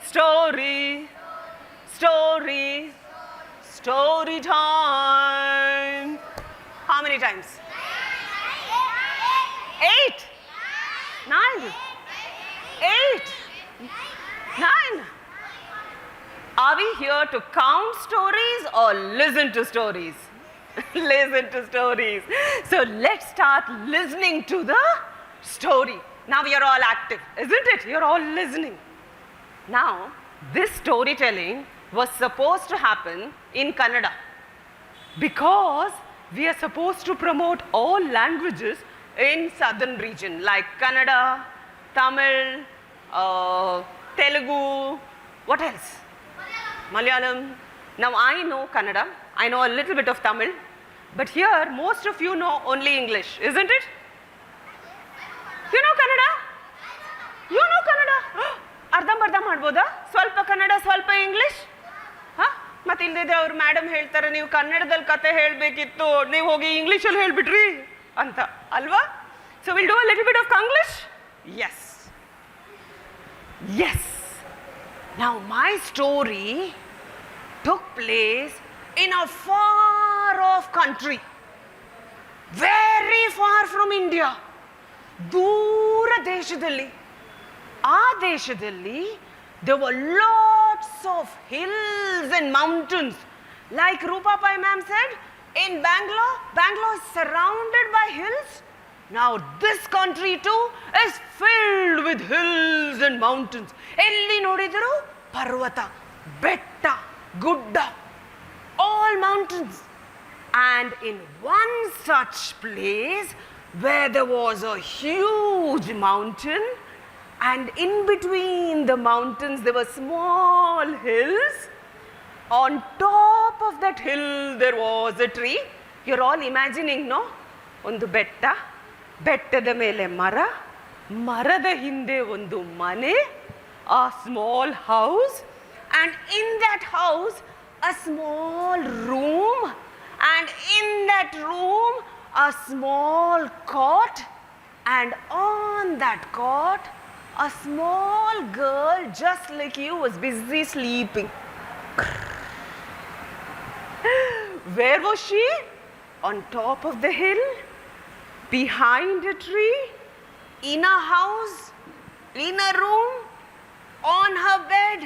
Story, story, story time. How many times? 8, 9, 8, 9. Are we here to count stories or listen to stories? Listen to stories. So let's start listening to the story. Now you're all active, isn't it? You're all listening. Now, this storytelling was supposed to happen in Kannada because we are supposed to promote all languages in southern region like Kannada, Tamil, Telugu, what else? Malayalam. Now I know Kannada, I know a little bit of Tamil, but here most of you know only English, isn't it? You know Kannada? You know Kannada? ಅರ್ಧಂಬರ್ಧ ಮಾಡ್ಬೋದಾ? ಸ್ವಲ್ಪ ಕನ್ನಡ ಸ್ವಲ್ಪ English? ಮತ್ತೆ ಇಲ್ಲದಿದ್ರೆ ಅವ್ರು madam ಹೇಳ್ತಾರೆ ನೀವು ಕನ್ನಡದಲ್ಲಿ ಕತೆ ಹೇಳಬೇಕಿತ್ತು ನೀವು ಹೋಗಿ ಇಂಗ್ಲಿಷಲ್ಲಿ ಹೇಳ್ಬಿಟ್ರಿ ಅಂತ ಅಲ್ವಾ? So we'll do a little bit of Konglish? Yes. Yes. Now my story took place in a far off country, very far from India. ದೂರ ದೇಶದಲ್ಲಿ. ಆ ದೇಶದಲ್ಲಿ there were lots of hills and mountains. Like Rupa Pai ma'am said, in Bangalore is surrounded by hills. Now this country too is filled with hills and mountains. ಎಲ್ಲಿ ನೋಡಿದರೂ ಪರ್ವತ, ಬೆಟ್ಟ, ಗುಡ್ಡ, all mountains. And in one such place where there was a huge mountain, and in between the mountains there were small hills. On top of that hill there was a tree. You're all imagining, no? ಒಂದು ಬೆಟ್ಟ, ಬೆಟ್ಟದ ಮೇಲೆ ಮರ, ಮರದ ಹಿಂದೆ ಒಂದು ಮನೆ, a small house, and in that house a small room, and in that room a small cot, and on that cot a small girl just like you was busy sleeping. Where was she? On top of the hill, behind a tree, in a house, in a room, on her bed,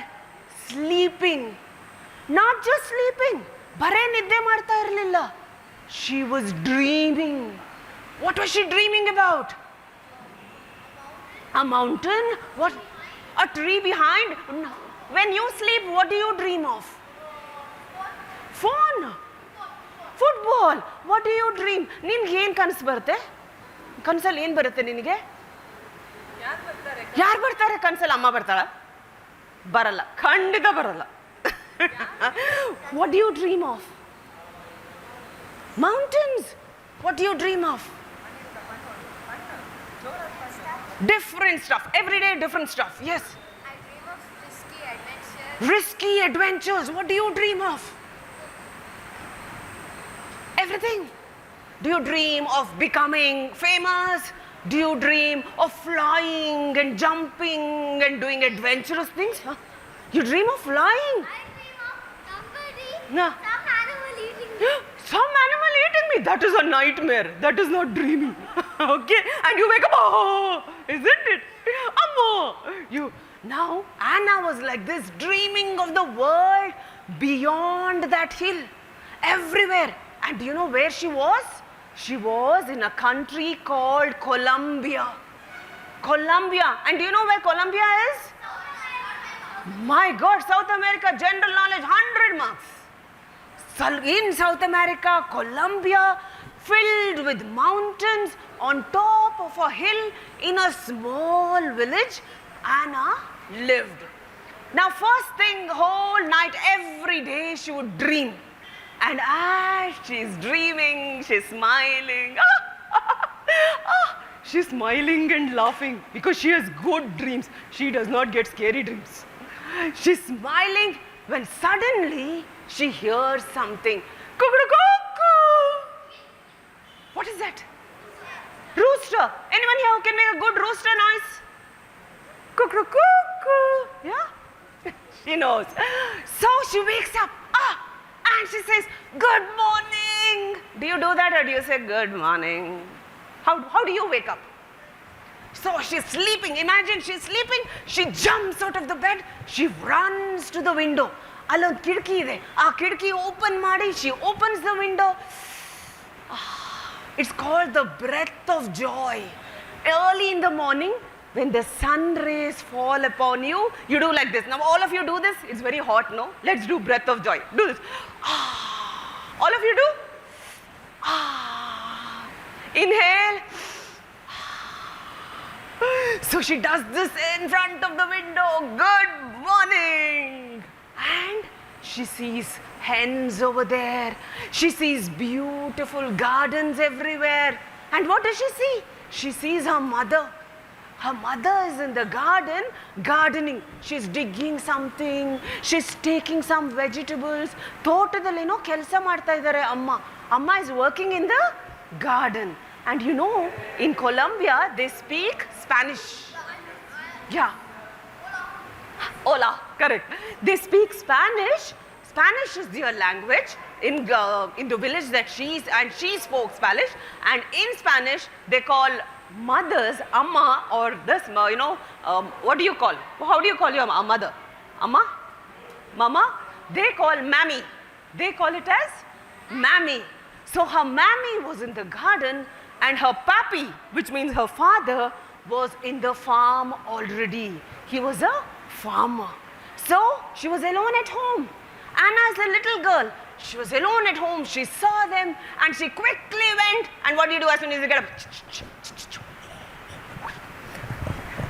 sleeping. Not just sleeping, bare nidde ಮಾಡ್ತಾ ಇರಲಿಲ್ಲ. She was dreaming. What was she dreaming about? A mountain? What? A tree behind? When you sleep, what do you dream of? Phone. Football. What do you dream? ನಿನ್ಗೆ ಏನು ಕನಸು ಬರುತ್ತೆ? ಕನಸಲ್ಲಿ ಏನು ಬರುತ್ತೆ ನಿನಗೆ? ಯಾರು ಬರ್ತಾರೆ ಕನಸಲ್ಲಿ? ಅಮ್ಮ ಬರ್ತಾಳ? ಬರಲ್ಲ, ಖಂಡಿತ ಬರಲ್ಲ. What do you dream of? Mountains. What do you dream of? Different stuff. Every day different stuff. Yes. I dream of risky adventures. Risky adventures. What do you dream of? Everything. Do you dream of becoming famous? Do you dream of flying and jumping and doing adventurous things? Huh? You dream of flying? I dream of somebody, No. some animal eating me. Some animal eating me. That is a nightmare. That is not dreaming. Okay? And you wake up, oh, isn't it? Ammo. You. Now, Anna was like this, dreaming of the world beyond that hill. Everywhere. And do you know where she was? She was in a country called Colombia. Colombia. And do you know where Colombia is? My God, South America, general knowledge, 100 marks. In South America, Colombia, filled with mountains, on top of a hill, in a small village, Anna lived. Now, first thing, whole night, every day, she would dream. And as she's dreaming, she's smiling. She's smiling and laughing because she has good dreams. She does not get scary dreams. She's smiling when suddenly she hears something. Cuckoo! What is that? Rooster. Anyone here who can make a good rooster noise? Cuckoo! Yeah? She knows. So she wakes up, and she says, good morning. Do you do that or do you say good morning? How do you wake up? So she's sleeping. Imagine she's sleeping. She jumps out of the bed. She runs to the window. Allond kidki ide. Aa kidki open maadi. She opens the window. It's called the breath of joy. Early in the morning, when the sun rays fall upon you, you do like this. Now all of you do this. It's very hot, no? Let's do breath of joy. Do this. All of you do? Inhale. So she does this in front of the window. Good morning. And she sees hens over there. She sees beautiful gardens everywhere. And what does she see? She sees her mother. Her mother is in the garden gardening. She's digging something. She's taking some vegetables. ತೋಟದಲ್ಲೇನೋ ಕೆಲಸ ಮಾಡ್ತಾ ಇದ್ದಾರೆ ಅಮ್ಮ. Amma is working in the garden. And you know, in Colombia, they speak Spanish. Yeah. Hola, correct. They speak Spanish. Spanish is their language in the village that she spoke Spanish. And in Spanish, they call mothers amma, or this, what do you call? How do you call your mother? Amma? Mama? They call mammy. They call it as mammy. So her mammy was in the garden, and her papi, which means her father, was in the farm already. He was a farmer. So she was alone at home. Anna is a little girl. She was alone at home. She saw them and she quickly went. And what do you do as soon as you get up?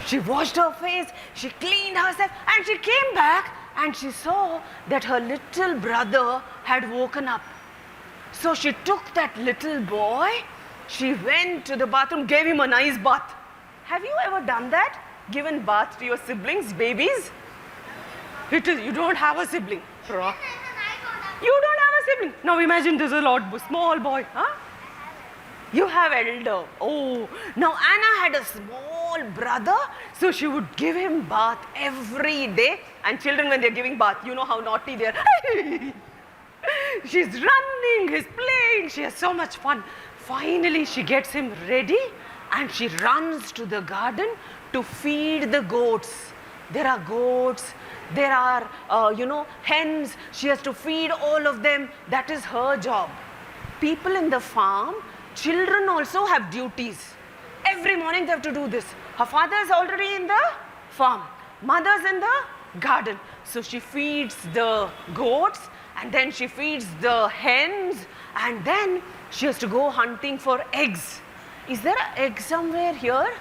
She washed her face. She cleaned herself. And she came back and she saw that her little brother had woken up. So she took that little boy. She went to the bathroom, gave him a nice bath. Have you ever done that? Given bath to your siblings, babies? You don't have a sibling. You don't have a sibling. Now imagine there's a small boy. Huh? You have elder. Oh. Now Anna had a small brother, so she would give him bath every day. And children, when they're giving bath, you know how naughty they are. She's running, he's playing, she has so much fun. Finally, she gets him ready and she runs to the garden to feed the goats. There are goats, there are, hens. She has to feed all of them. That is her job. People in the farm, children also have duties. Every morning they have to do this. Her father is already in the farm. Mother's in the garden. So she feeds the goats, and then she feeds the hens, and then she has to go hunting for eggs. Is there an egg somewhere here?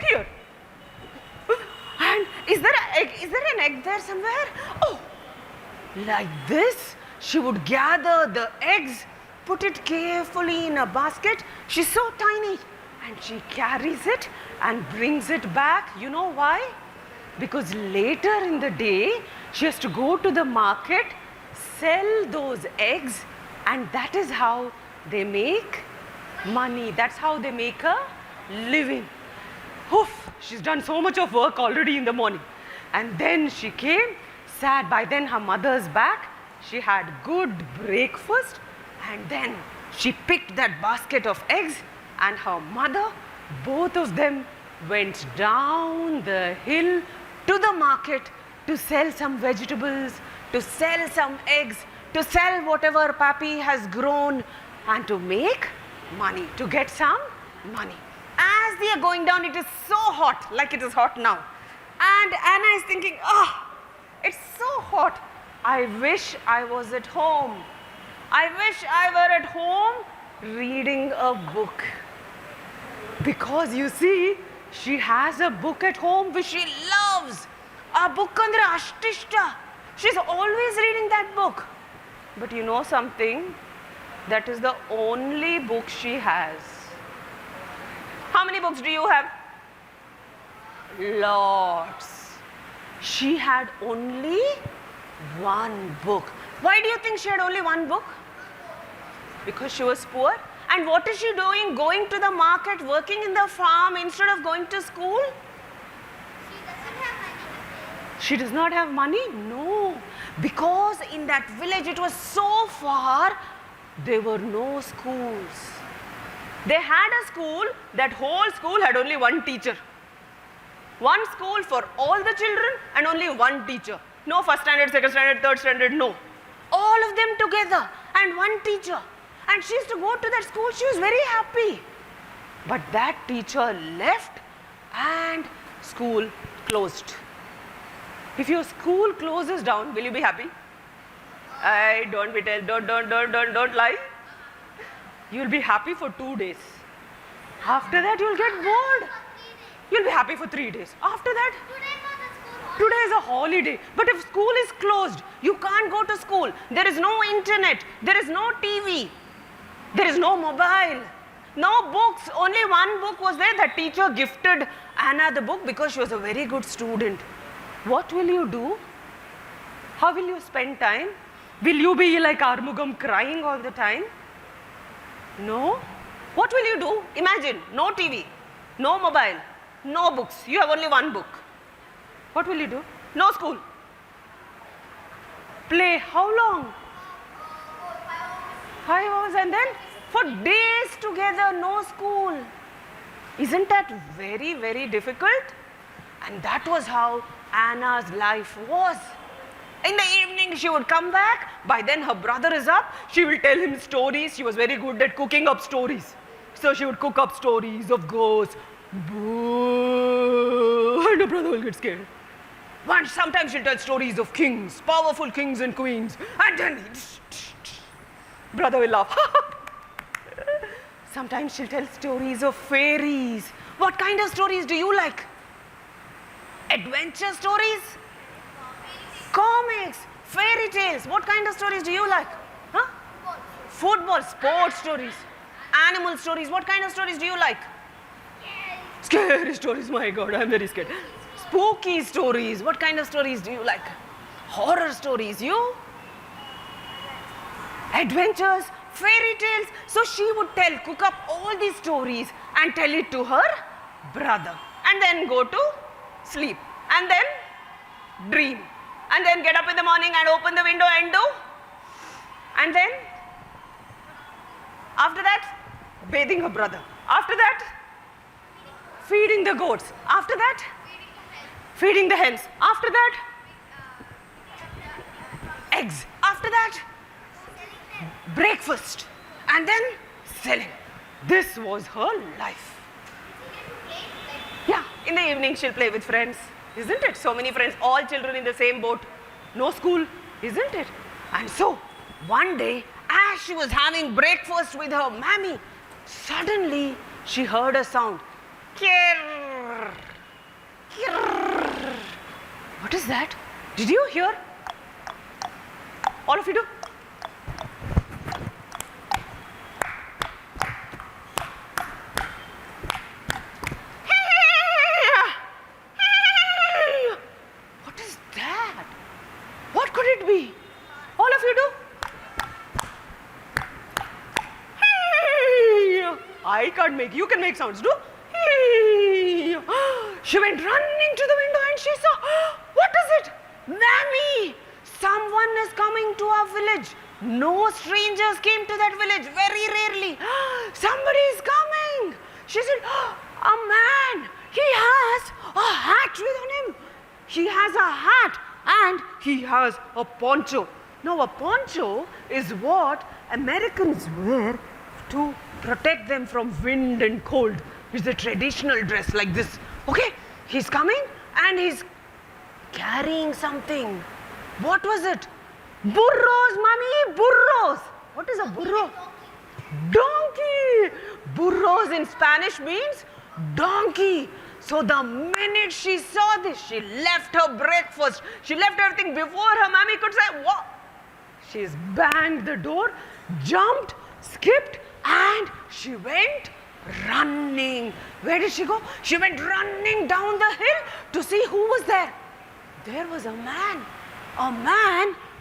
Here. And is there an egg there somewhere? Oh, like this, she would gather the eggs, put it carefully in a basket. She's so tiny, and she carries it and brings it back. You know why? Because later in the day, she has to go to the market, sell those eggs, and that is how they make money. That's how they make a living. Oof, she's done so much of work already in the morning. And then she came, sat. By then her mother's back. She had good breakfast, and then she picked that basket of eggs, and her mother, both of them went down the hill to the market to sell some vegetables, to sell some eggs, to sell whatever papi has grown, and to make money, to get some money. As they are going down, it is so hot, like it is hot now. And Anna is thinking, it's so hot. I wish I was at home. I wish I were at home reading a book. Because you see, she has a book at home which she loves. A book andre ashtishta. She's always reading that book. But you know something? That is the only book she has. How many books do you have? Lots. She had only one book. Why do you think she had only one book? Because she was poor. And what is she doing? Going to the market, working in the farm instead of going to school? She doesn't have money to pay. She does not have money? No. Because in that village it was so far, there were no schools. They had a school, that whole school had only one teacher. One school for all the children and only one teacher. No first standard, second standard, third standard, no. All of them together and one teacher. And she used to go to that school, she was very happy. But that teacher left and school closed. If your school closes down, will you be happy? Don't lie. You'll be happy for 2 days. After that, you'll get bored. You'll be happy for 3 days. After that, today is a holiday. But if school is closed, you can't go to school. There is no internet. There is no TV. There is no mobile. No books. Only one book was there. The teacher gifted Anna the book because she was a very good student. What will you do? How will you spend time? Will you be like Armugam crying all the time? No. What will you do? Imagine, no TV, no mobile, no books. You have only one book. What will you do? No school. Play how long? 5 hours, and then for days together, no school. Isn't that very, very difficult? And that was how Anna's life was. In the evening, she would come back. By then, her brother is up. She will tell him stories. She was very good at cooking up stories. So she would cook up stories of ghosts. Boo, and her brother will get scared. Sometimes she'll tell stories of kings, powerful kings and queens. And then, brother will laugh. Sometimes she'll tell stories of fairies. What kind of stories do you like? Adventure stories? Comics, fairy tales. What kind of stories do you like? Huh? Football, sports stories, animal stories. What kind of stories do you like? Scary stories. My God, I'm very scared. Spooky stories. What kind of stories do you like? Horror stories. You? Adventures, fairy tales. So she would cook up all these stories and tell it to her brother. And then go to sleep. And then dream. And then get up in the morning and open the window and do. And then, after that, bathing her brother. After that, feeding the goats. After that, feeding the hens. After that, eggs. After that, breakfast. And then, selling. This was her life. Yeah, in the evening she'll play with friends. Isn't it? So many friends, all children in the same boat. No school, isn't it? And so, one day, as she was having breakfast with her mammy, suddenly she heard a sound. Kirr, kirr. What is that? Did you hear? All of you do? I can't make, you can make sounds, do? She went running to the window and she saw, what is it? Mammy, someone is coming to our village. No strangers came to that village, very rarely. Somebody is coming. She said, a man, he has a hat with him. He has a hat and he has a poncho. Now a poncho is what Americans wear to protect them from wind and cold. It's a traditional dress like this. Okay, he's coming and he's carrying something. What was it? Burros, mommy, burros. What is a burro? Donkey. Burros in Spanish means donkey. So the minute she saw this, she left her breakfast. She left everything before her mommy could say, what? She's banged the door, jumped, skipped, and she went running. Where did she go? She went running down the hill to see who was there. There was a man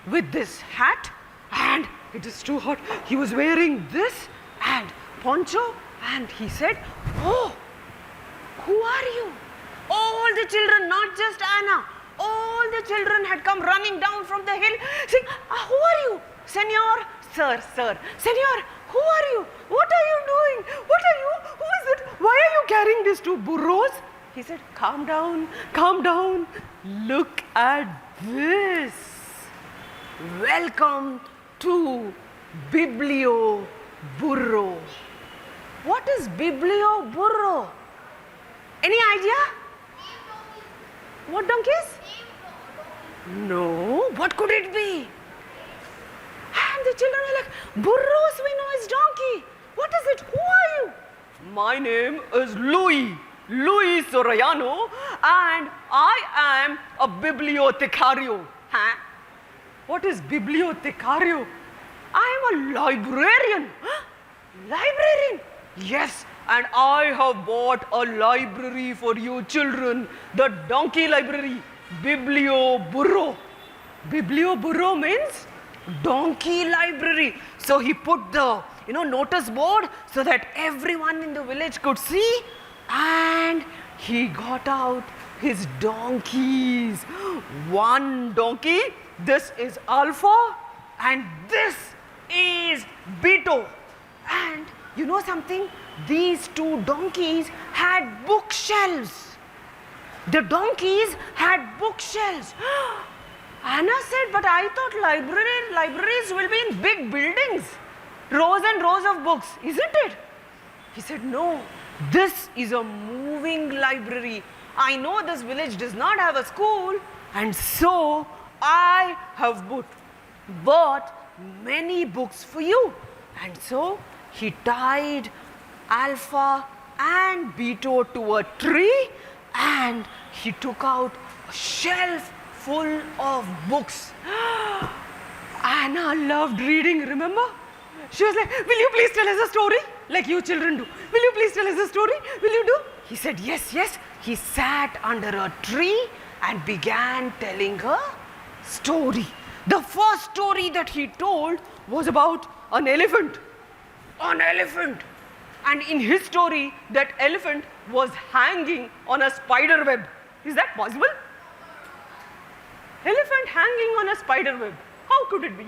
with this hat, and it is too hot. He was wearing this and poncho, and he said, oh, who are you? All the children, not just Anna, all the children had come running down from the hill saying, who are you? Senor, sir, Senor, who are you? What are you doing? What are you? Who is it? Why are you carrying these two burros? He said, calm down, calm down. Look at this. Welcome to Biblio Burro. What is Biblio Burro? Any idea? What donkeys? No, what could it be? And the children were like, burros we know is donkey. What is it? Who are you? My name is Luis Soriano, and I am a bibliotecario. Huh? What is bibliotecario? I am a librarian. Librarian? Yes, and I have bought a library for you children, the donkey library, Biblio Burro. Biblio Burro means donkey library. So he put the notice board so that everyone in the village could see, and he got out his donkeys. One donkey, this is Alpha, and this is Beto. And you know something? These two donkeys had bookshelves. The donkeys had bookshelves. Anna said, but I thought libraries will be in big buildings. Rows and rows of books, isn't it? He said, no, this is a moving library. I know this village does not have a school, and so I have bought many books for you. And so he tied Alpha and Beto to a tree, and he took out a shelf full of books. Anna loved reading, remember? She was like, will you please tell us a story? Like you children do. Will you please tell us a story? Will you do? He said, yes, yes. He sat under a tree and began telling a story. The first story that he told was about an elephant. An elephant. And in his story, that elephant was hanging on a spider web. Is that possible? Elephant hanging on a spider web. How could it be?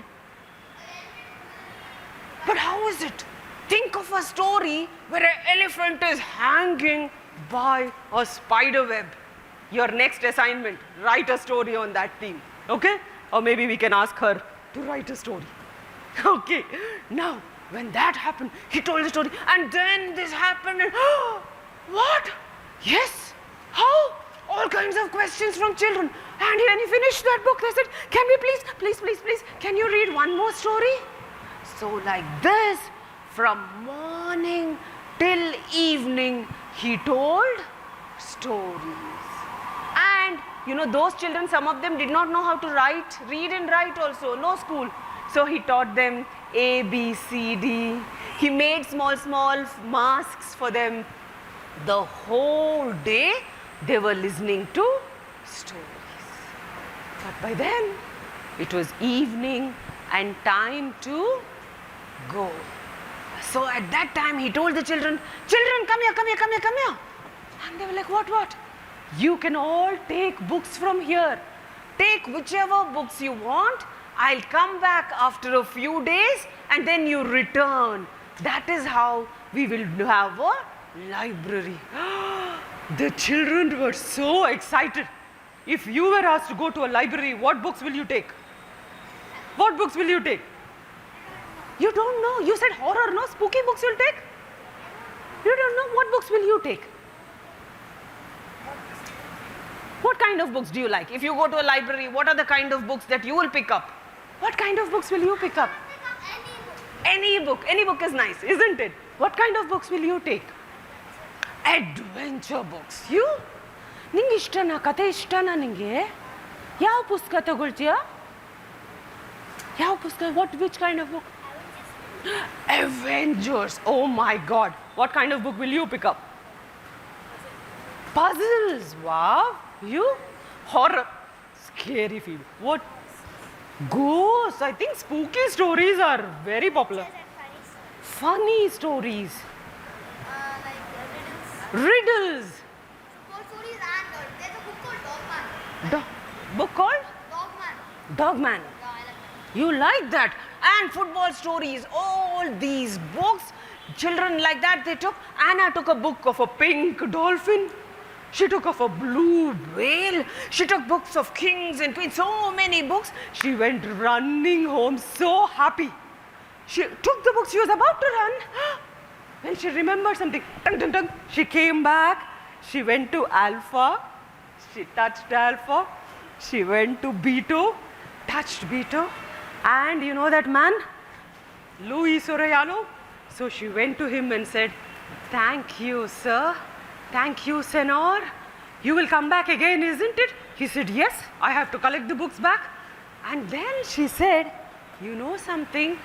But how is it? Think of a story where an elephant is hanging by a spider web. Your next assignment, write a story on that theme. Okay? Or maybe we can ask her to write a story. Okay. Now, when that happened, he told the story, and then this happened, and what? Yes? How? All kinds of questions from children. And when he finished that book, they said, can we please, can you read one more story? So like this, from morning till evening, he told stories. And those children, some of them did not know how to read and write also, no school. So he taught them A, B, C, D. He made small masks for them. The whole day, they were listening to stories. But by then, it was evening and time to go. So at that time, he told the children, come here. And they were like, what? You can all take books from here. Take whichever books you want. I'll come back after a few days and then you return. That is how we will have a library. The children were so excited. If you were asked to go to a library, what books will you take? What books will you take? You don't know. You said horror, no? Spooky books you'll take? You don't know. What books will you take? What kind of books do you like? If you go to a library, what are the kind of books that you will pick up? What kind of books will you pick up? Any book. Any book is nice, isn't it? What kind of books will you take? Adventure books. You? ನಿಂಗೆ ಇಷ್ಟನಾ ಕತೆ ಇಷ್ಟನಾ ನಿಂಗೆ ಯಾವ ಪುಸ್ತಕ ತಗೊಳ್ತೀಯಾ ಯಾವ ಪುಸ್ತಕ which kind of book Avengers oh my god what kind of book will you pick up puzzles wow you horror scary feel what ghosts I think spooky stories are very popular funny stories Like riddles. riddles Short stories and there's a book called Dog Man. book called Dogman. Dogman. Yeah, I like that. You like that? And football stories, all these books, children like that they took. Anna took a book of a pink dolphin. She took of a blue whale. She took books of kings and queens, so many books. She went running home so happy. She took the books, she was about to run. When she remembered something, tung, tung, tung, she came back. She went to Alpha. She touched Alpha. She went to Beto, touched Beto. And you know that man, Luis Orellano? So she went to him and said, "Thank you, sir. Thank you, Senor. You will come back again, isn't it?" He said, "Yes, I have to collect the books back." And then she said, "You know something?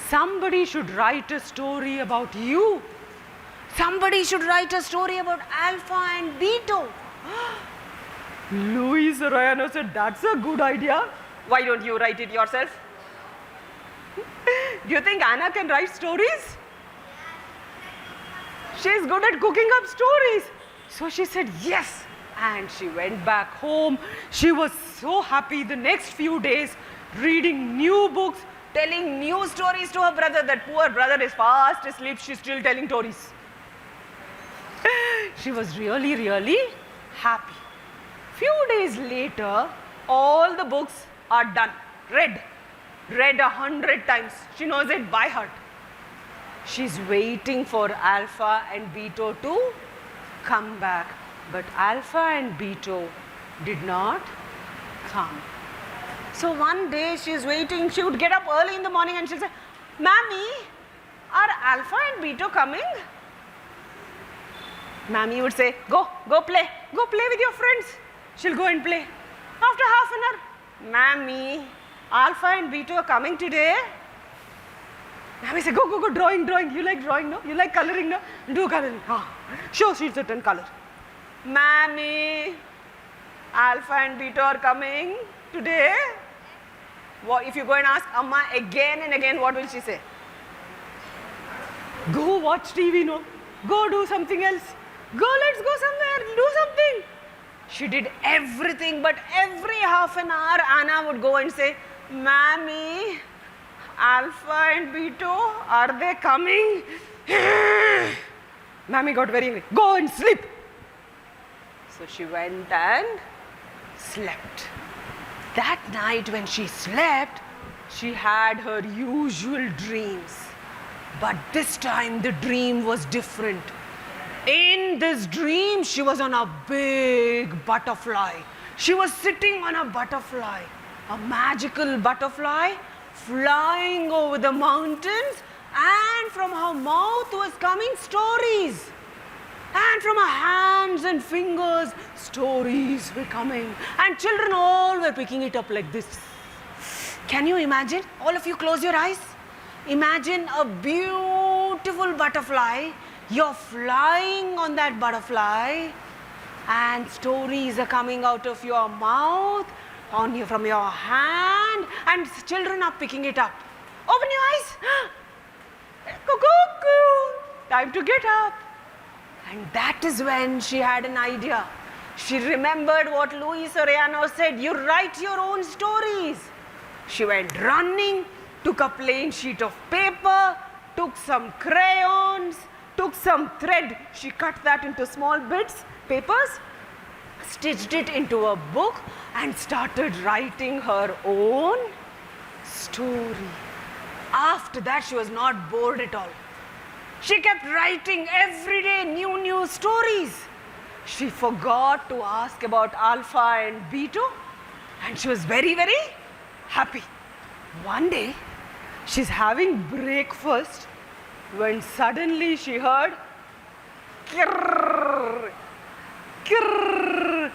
Somebody should write a story about you. Somebody should write a story about Alpha and Beto." Luis Orellano said, "That's a good idea. Why don't you write it yourself?" Do you think Anna can write stories? She's good at cooking up stories. So she said yes. And she went back home. She was so happy the next few days, reading new books, telling new stories to her brother. That poor brother is fast asleep. She's still telling stories. She was really, really happy. Few days later, all the books are done, read 100 times. She knows it by heart. She's waiting for Alpha and Beto to come back. But Alpha and Beto did not come. So one day she's waiting. She would get up early in the morning and she'll say, "Mammy, are Alpha and Beto coming?" Mammy would say, go play with your friends." She'll go and play. After half an hour, "Mammy, Alpha and Beto are coming today." Mammy say, go, drawing. You like drawing, no? You like coloring, no? Do coloring. Show sheets and color. "Mammy, Alpha and Beto are coming today." If you go and ask Amma again and again, what will she say? "Go watch TV, no? Go do something else. Go, let's go somewhere, do something." She did everything, but every half an hour, Anna would go and say, "Mammy, Alpha and Beto, are they coming?" Mammy got very angry. "Go and sleep." So she went and slept. That night when she slept, she had her usual dreams. But this time the dream was different. In this dream, she was on a big butterfly. She was sitting on a butterfly, a magical butterfly flying over the mountains, and from her mouth was coming stories. And from her hands and fingers, stories were coming. And children all were picking it up like this. Can you imagine? All of you close your eyes. Imagine a beautiful butterfly. You're flying on that butterfly, and stories are coming out of your mouth, from your hand, and children are picking it up. Open your eyes. Cuckoo, time to get up. And that is when she had an idea. She remembered what Luis Orellano said, "You write your own stories." She went running, took a plain sheet of paper, took some crayons, took some thread. She cut that into small bits, papers, stitched it into a book, and started writing her own story. After that, she was not bored at all. She kept writing every day new stories. She forgot to ask about Alpha and Beto, and she was very, very happy. One day, she's having breakfast when suddenly she heard kirrr, kirrr.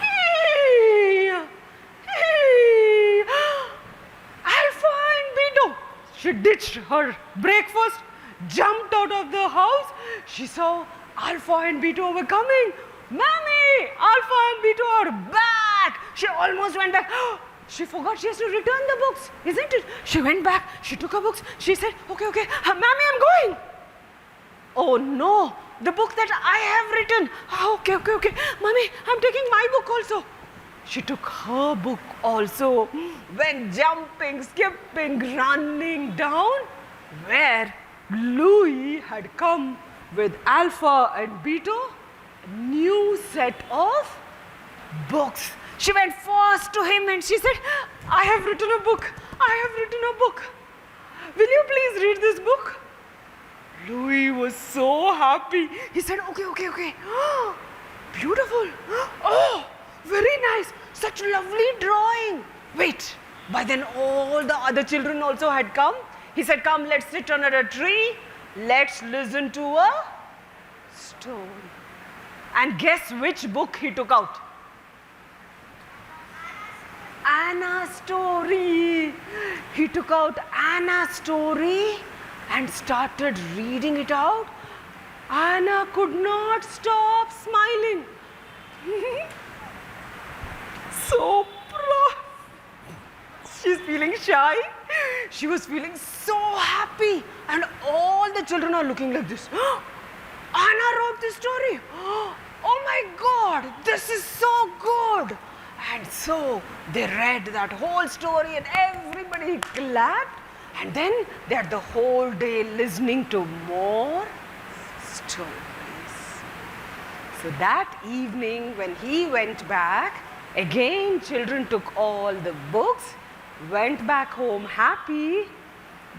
Hey, Alpha and Beto. She ditched her breakfast, jumped out of the house. She saw Alpha and Beto were coming. "Mammy, Alpha and Beto are back." She almost went back. She forgot she has to return the books, isn't it? She went back, she took her books, she said, okay, Mammy, I'm going. oh no, the book that I have written. Oh, okay. Mommy, I'm taking my book also. She took her book also, went jumping, skipping, running down where Louis had come with Alpha and Beta, a new set of books. She went fast to him and she said, I have written a book. Will you please read this book? Louis was so happy. He said, okay. Beautiful. Oh, very nice. Such lovely drawing. Wait, by then all the other children also had come. He said, come, let's sit under a tree. Let's listen to a story. And guess which book he took out? Anna's story. He took out Anna's story and started reading it out. Anna could not stop smiling. So proud. She's feeling shy. She was feeling so happy. And all the children are looking like this. Anna wrote this story. Oh my God, this is so good. And so they read that whole story and everybody clapped. And then they had the whole day listening to more stories. So that evening when he went back, again children took all the books, went back home happy,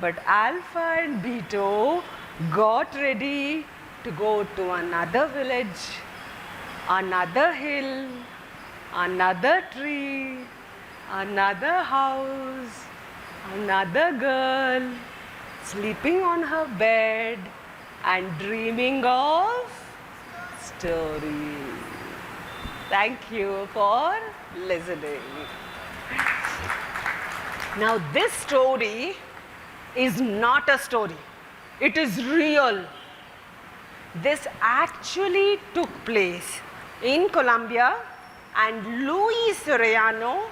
but Alpha and Beta got ready to go to another village, another hill, another tree, another house, another girl sleeping on her bed and dreaming of stories. Thank you for listening. Now this story is not a story. It is real. This actually took place in Colombia, and Luis Soriano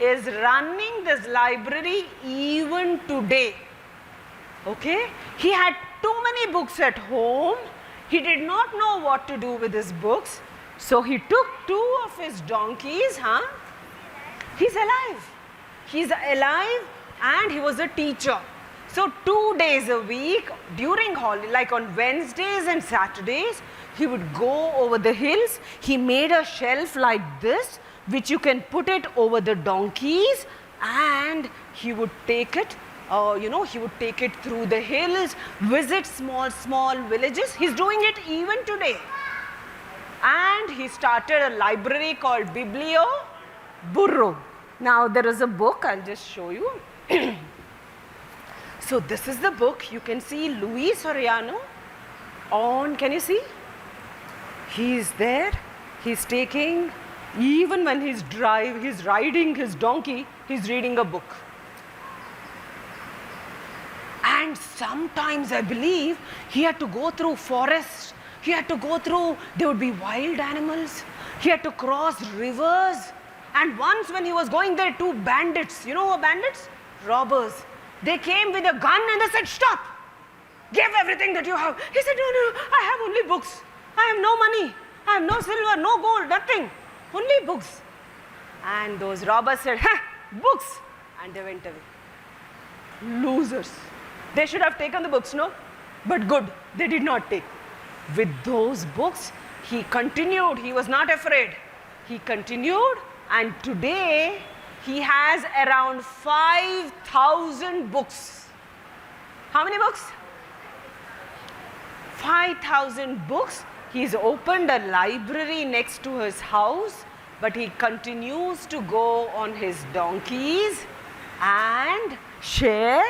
is running this library even today. Okay? He had too many books at home. He did not know what to do with his books. So he took 2 of his donkeys, He's alive. He's alive and he was a teacher. So 2 days a week during holiday, like on Wednesdays and Saturdays, he would go over the hills. He made a shelf like this, which you can put it over the donkeys, and he would take it, he would take it through the hills, visit small villages. He's doing it even today. And he started a library called Biblio Burro. Now there is a book, I'll just show you. So this is the book. You can see Luis Soriano on, can you see? He's there, he's taking, even when he's riding his donkey, he's reading a book. And sometimes I believe he had to go through forests, there would be wild animals, he had to cross rivers. And once when he was going there, 2 bandits, you know who are bandits? Robbers. They came with a gun and they said, stop, give everything that you have. He said, no, I have only books. I have no money, I have no silver, no gold, nothing, only books. And those robbers said, books, and they went away. Losers. They should have taken the books, no? But good, they did not take. With those books, he continued, he was not afraid. He continued, and today he has around 5,000 books. How many books? 5,000 books. He's opened a library next to his house, but he continues to go on his donkeys and share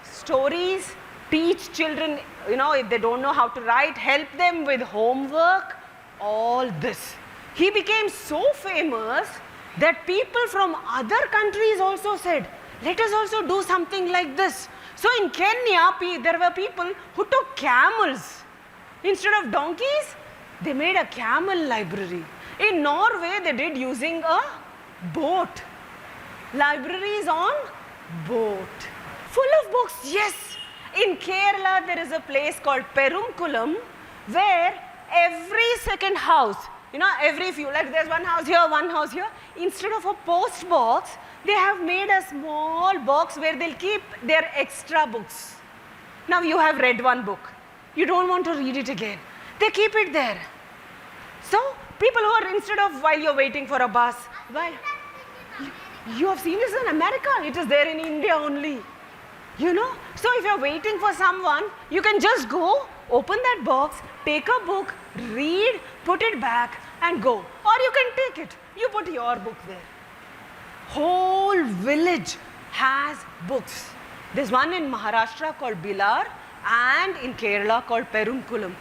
stories, teach children, if they don't know how to write, help them with homework, all this. He became so famous that people from other countries also said, let us also do something like this. So in Kenya, there were people who took camels. Instead of donkeys, they made a camel library. In Norway, they did using a boat. Libraries on boat. Full of books, yes. In Kerala, there is a place called Perumkulam where every second house, every few, like there's one house here, instead of a post box, they have made a small box where they'll keep their extra books. Now you have read one book. You don't want to read it again. They keep it there. So people who are, instead of while you're waiting for a bus, you have seen this in America. It is there in India only. So if you're waiting for someone, you can just go, open that box, take a book, read, put it back and go. Or you can take it. You put your book there. Whole village has books. There's one in Maharashtra called Bilar and in Kerala called Perumkulam.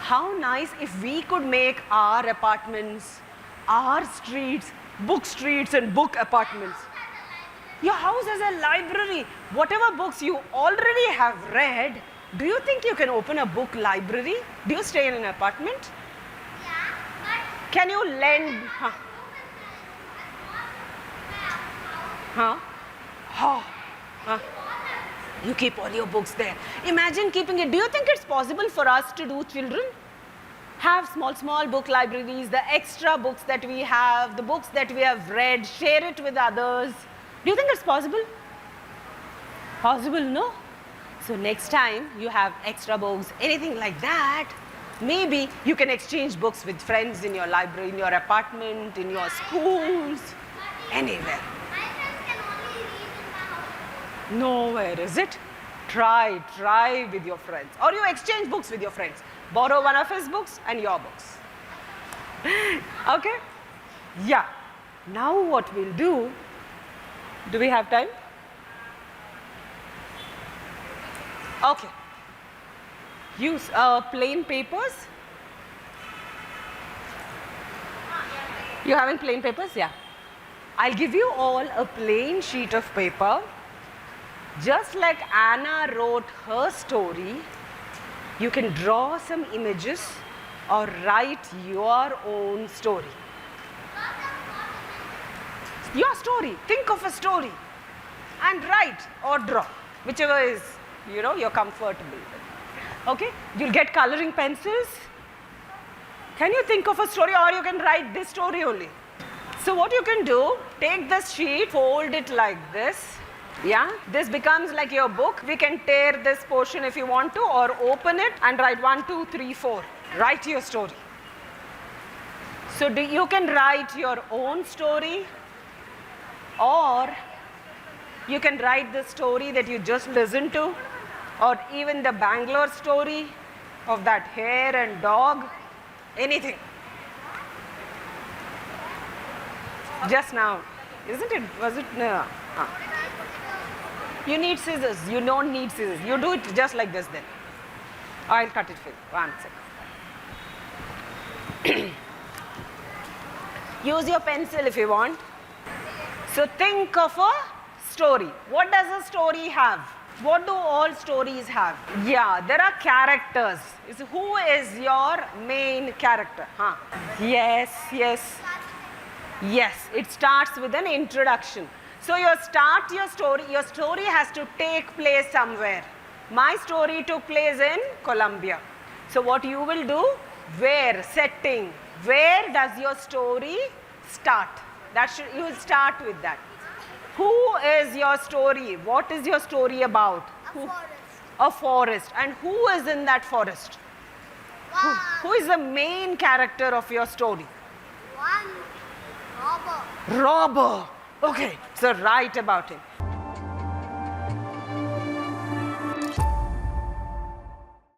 How nice if we could make our apartments, our streets, book streets and book apartments. Your house has a library. Whatever books you already have read, do you think you can open a book library? Do you stay in an apartment? Yeah, but Can you lend? You keep all your books there. Imagine keeping it. Do you think it's possible for us to do, children? Have small book libraries, the extra books that we have, the books that we have read, share it with others. Do you think it's possible? Possible, no? So next time you have extra books, anything like that, maybe you can exchange books with friends in your library, in your apartment, in your schools, anywhere. my friends can only read in my house. Nowhere, is it? Try with your friends. Or you exchange books with your friends. Borrow one of his books and your books. Okay? Yeah. Now what we'll do we have time? Okay. Use plain papers. You having plain papers? Yeah. I'll give you all a plain sheet of paper. Just like Anna wrote her story, you can draw some images or write your own story. Your story. Think of a story and write or draw, whichever is, you're comfortable with. Okay? You'll get coloring pencils. Can you think of a story or you can write this story only? So what you can do, take this sheet, fold it like this. Yeah, this becomes like your book. We can tear this portion if you want to or open it and write 1, 2, 3, 4. Write your story. So you can write your own story or you can write the story that you just listened to or even the Bangalore story of that hare and dog, anything. Just now, isn't it? Was it? No. You need scissors. You don't need scissors. You do it just like this then. I'll cut it for you. 1 second. Use your pencil if you want. So think of a story. What does a story have? What do all stories have? Yeah, there are characters. Who is your main character? Yes. Yes, it starts with an introduction. So your story has to take place somewhere. My story took place in Colombia. So what you will do, setting, where does your story start? You will start with that. Who is your story? What is your story about? A forest. And who is in that forest? Who is the main character of your story? One robber. Okay, so write about him.